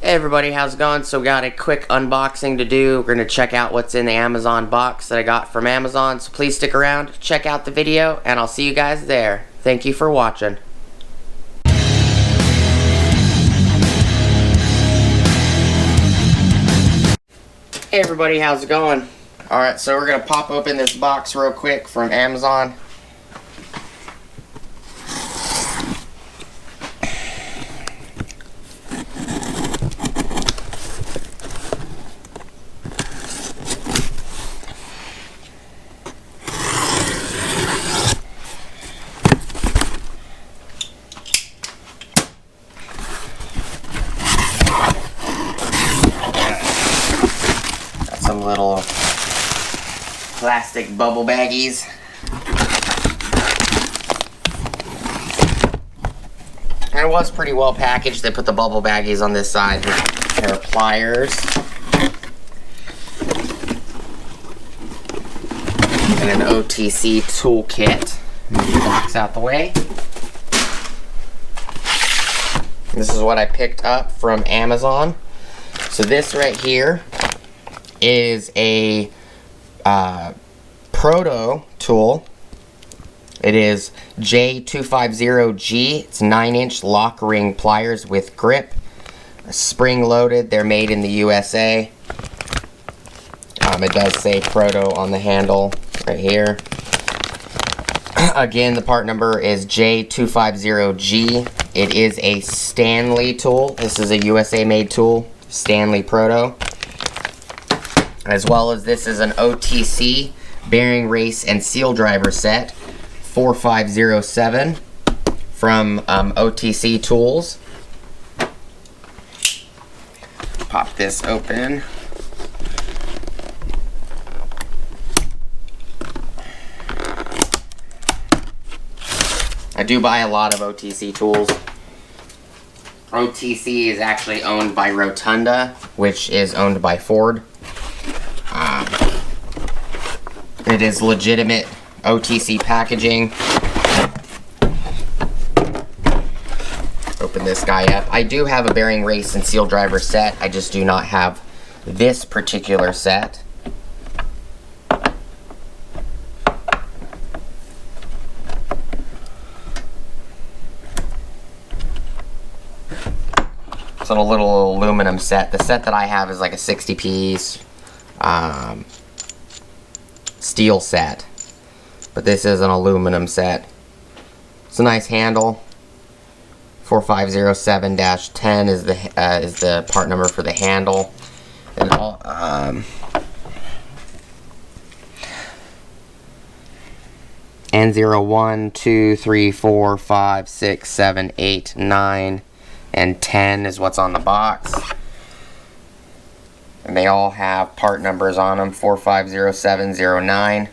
Hey everybody, how's it going? So we got a quick unboxing to do. We're going to check out what's in the Amazon box that I got from Amazon. So please stick around, check out the video, and I'll see you guys there. Thank you for watching. Hey everybody, how's it going? Alright, so we're going to pop open this box real quick from Amazon. Some little plastic bubble baggies. And it was pretty well packaged. They put the bubble baggies on this side with a pair of pliers. And an OTC toolkit. Move the box out the way. This is what I picked up from Amazon. So this right here is a Proto tool. It is J250G. It's 9-inch lock ring pliers with grip. Spring loaded. They're made in the USA. It does say Proto on the handle right here. Again, the part number is J250G. It is a Stanley tool. This is a USA made tool. Stanley Proto. As well as this is an OTC bearing race and seal driver set 4507 from OTC Tools. Pop this open. I do buy a lot of OTC tools. OTC is actually owned by Rotunda, which is owned by Ford. It is legitimate OTC packaging. Open this guy up. I do have a bearing race and seal driver set. I just do not have this particular set. It's a little aluminum set. The set that I have is like a 60-piece steel set, but this is an aluminum set. It's a nice handle. 4507-10 is the part number for the handle, and all N01, 2, 3, 4, 5, 6, 7, 8, 9, and 10 is what's on the box. And they all have part numbers on them, 450709.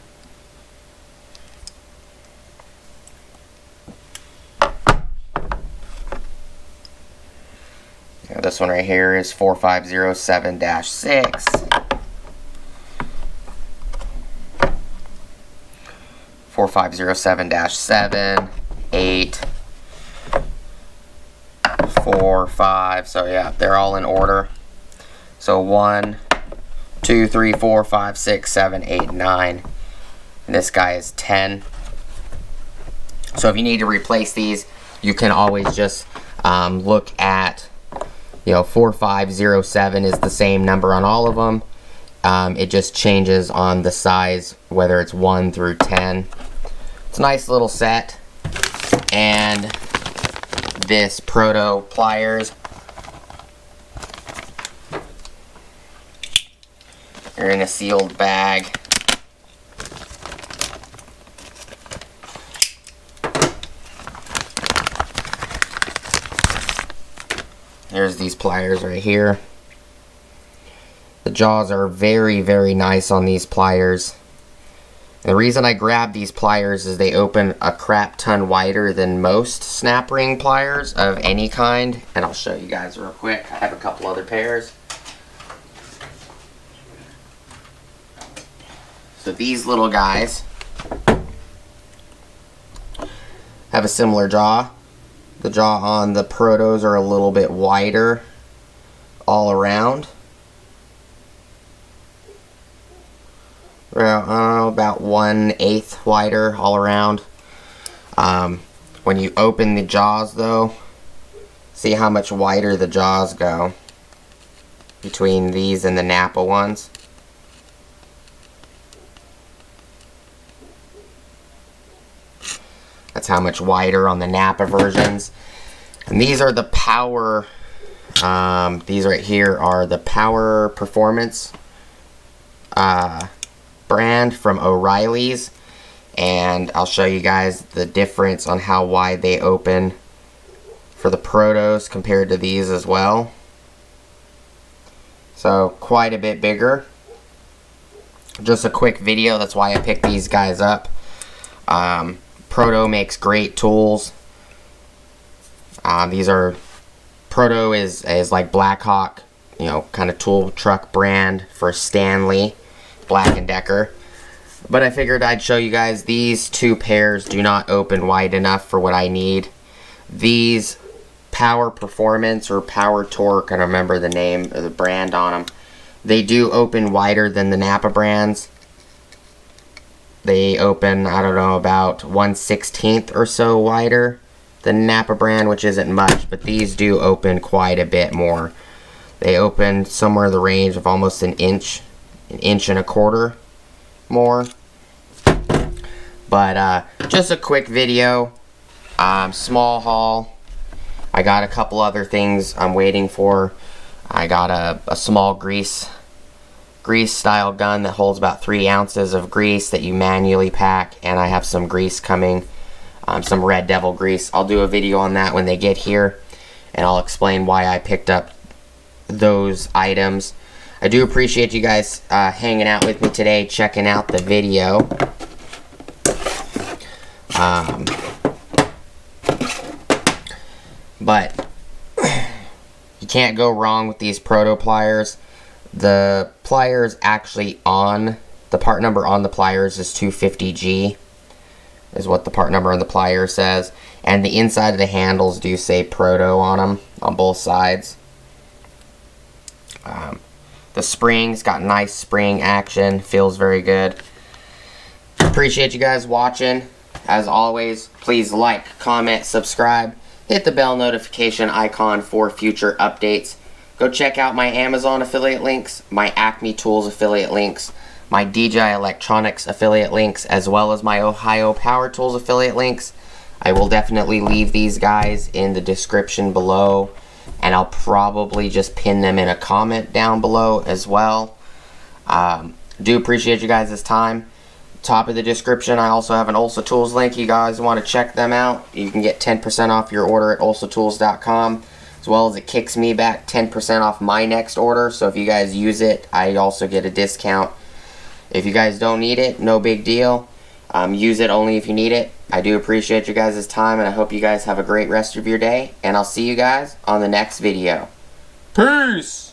This one right here is 4507-6. 4507-7, 8, 4, 5. So yeah, they're all in order. So 1, 2, 3, 4, 5, 6, 7, 8, 9. And this guy is 10. So if you need to replace these, you can always just look at, 4507 is the same number on all of them. It just changes on the size, whether it's 1 through 10. It's a nice little set. And this Proto pliers. They're in a sealed bag. There's these pliers right here. The jaws are very, very nice on these pliers. The reason I grabbed these pliers is they open a crap ton wider than most snap ring pliers of any kind. And I'll show you guys real quick. I have a couple other pairs. So these little guys have a similar jaw. The jaw on the Protos are a little bit wider all around. Well, about 1/8 wider all around. When you open the jaws though, see how much wider the jaws go between these and the Napa ones. That's how much wider on the Napa versions. And these are the power, these right here are the Power Performance brand from O'Reilly's. And I'll show you guys the difference on how wide they open for the Protos compared to these as well. So quite a bit bigger. Just a quick video, that's why I picked these guys up. Proto makes great tools. These are, Proto is like Blackhawk, you know, kind of tool truck brand for Stanley, Black & Decker. But I figured I'd show you guys these two pairs do not open wide enough for what I need. These Power Performance or Power Torque, I don't remember the name or the brand on them, they do open wider than the Napa brands. They open, I don't know, about 1/16 or so wider than Napa brand, which isn't much, but these do open quite a bit more. They open somewhere in the range of almost an inch and a quarter more. But just a quick video, small haul. I got a couple other things I'm waiting for. I got a small grease style gun that holds about 3 ounces of grease that you manually pack, and I have some grease coming, some Red Devil grease. I'll do a video on that when they get here, and I'll explain why I picked up those items. I do appreciate you guys hanging out with me today, checking out the video. But you can't go wrong with these Proto pliers. The pliers actually on, the part number on the pliers is 250G, is what the part number on the plier says. And the inside of the handles do say Proto on them, on both sides. The spring's got nice spring action, feels very good. Appreciate you guys watching. As always, please like, comment, subscribe, hit the bell notification icon for future updates. Go check out my Amazon affiliate links, my Acme Tools affiliate links, my DJI Electronics affiliate links, as well as my Ohio Power Tools affiliate links. I will definitely leave these guys in the description below, and I'll probably just pin them in a comment down below as well. Do appreciate you guys' time. Top of the description, I also have an Ulsa Tools link. You guys want to check them out, you can get 10% off your order at ulsatools.com, as well as it kicks me back 10% off my next order. So if you guys use it, I also get a discount. If you guys don't need it, no big deal. Use it only if you need it. I do appreciate you guys' time, and I hope you guys have a great rest of your day, and I'll see you guys on the next video. Peace!